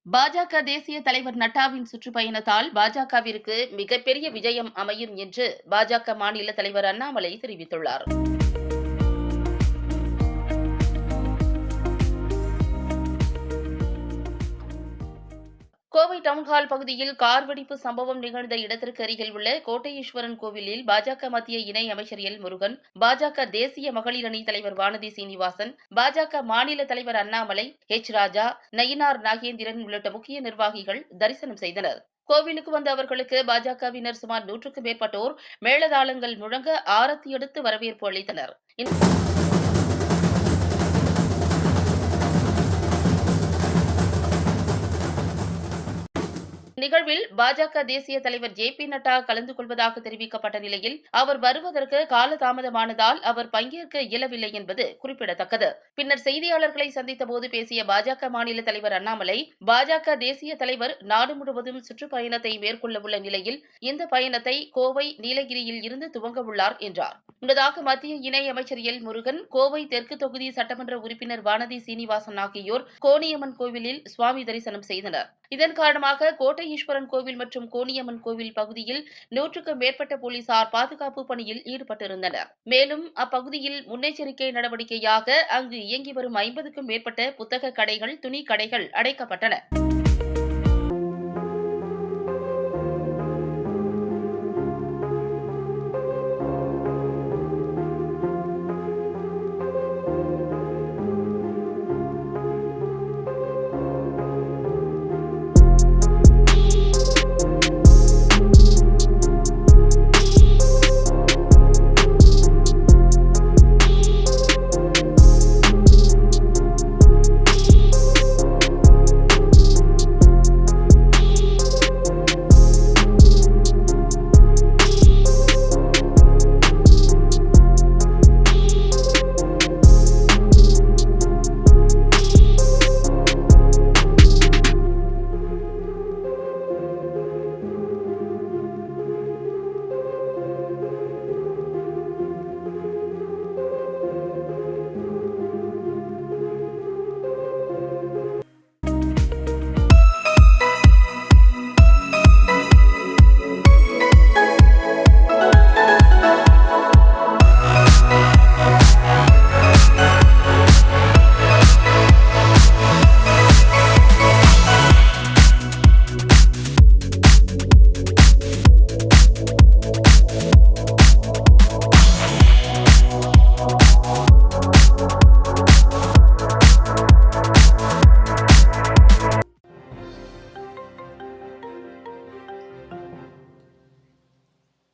பாஜக தேசிய தலைவர் நட்டாவின் சுற்றுப்பயணத்தால் பாஜகவிற்கு மிகப்பெரிய விஜயம் அமையும் என்று பாஜக மாநில தலைவர் அண்ணாமலை தெரிவித்துள்ளார். கோவை டவுன்ஹால் பகுதியில் கார் வெடிப்பு சம்பவம் நிகழ்ந்த இடத்திற்கு அருகில் உள்ள கோட்டையீஸ்வரன் கோவிலில் பாஜக மத்திய இணை அமைச்சர் எல் முருகன், பாஜக தேசிய மகளிர் அணி தலைவர் வானதி சீனிவாசன், பாஜக மாநில தலைவர் அண்ணாமலை, எச் ராஜா, நயினார் நாகேந்திரன் உள்ளிட்ட முக்கிய நிர்வாகிகள் தரிசனம் செய்தனர். கோவிலுக்கு வந்த அவர்களுக்கு பாஜகவினர் சுமார் 100க்கும் மேற்பட்டோர் மேளதாளங்கள் முழங்க ஆரத்தி எடுத்து வரவேற்பு அளித்தனர். நிகழ்வில் பாஜக தேசிய தலைவர் ஜே.பி. நட்டா கலந்து கொள்வதாக தெரிவிக்கப்பட்ட நிலையில் அவர் வருவதற்கு காலதாமதமானதால் அவர் பங்கேற்க இயலவில்லை என்பது குறிப்பிடத்தக்கது. பின்னர் செய்தியாளர்களை சந்தித்தபோது பேசிய பாஜக மாநில தலைவர் அண்ணாமலை, பாஜக தேசிய தலைவர் நாடு முழுவதும் சுற்றுப்பயணத்தை மேற்கொள்ளவுள்ள நிலையில் இந்த பயணத்தை கோவை, நீலகிரியில் இருந்து துவங்க உள்ளார் என்றார். முன்னதாக மத்திய இணை அமைச்சர் எல் முருகன், கோவை தெற்கு தொகுதி சட்டமன்ற உறுப்பினர் வானதி சீனிவாசன் ஆகியோர் கோணியம்மன் கோவிலில் சுவாமி தரிசனம் செய்தனர். இதன் காரணமாக கோட்டை ஈஸ்வரன் கோவில் மற்றும் கோணியம்மன் கோவில் பகுதியில் 100க்கும் மேற்பட்ட போலீசார் பாதுகாப்பு பணியில் ஈடுபட்டிருந்தனர். மேலும் அப்பகுதியில் முன்னெச்சரிக்கை நடவடிக்கையாக அங்கு இயங்கி வரும் 50க்கும் மேற்பட்ட புத்தக கடைகள், துணி கடைகள் அடைக்கப்பட்டன.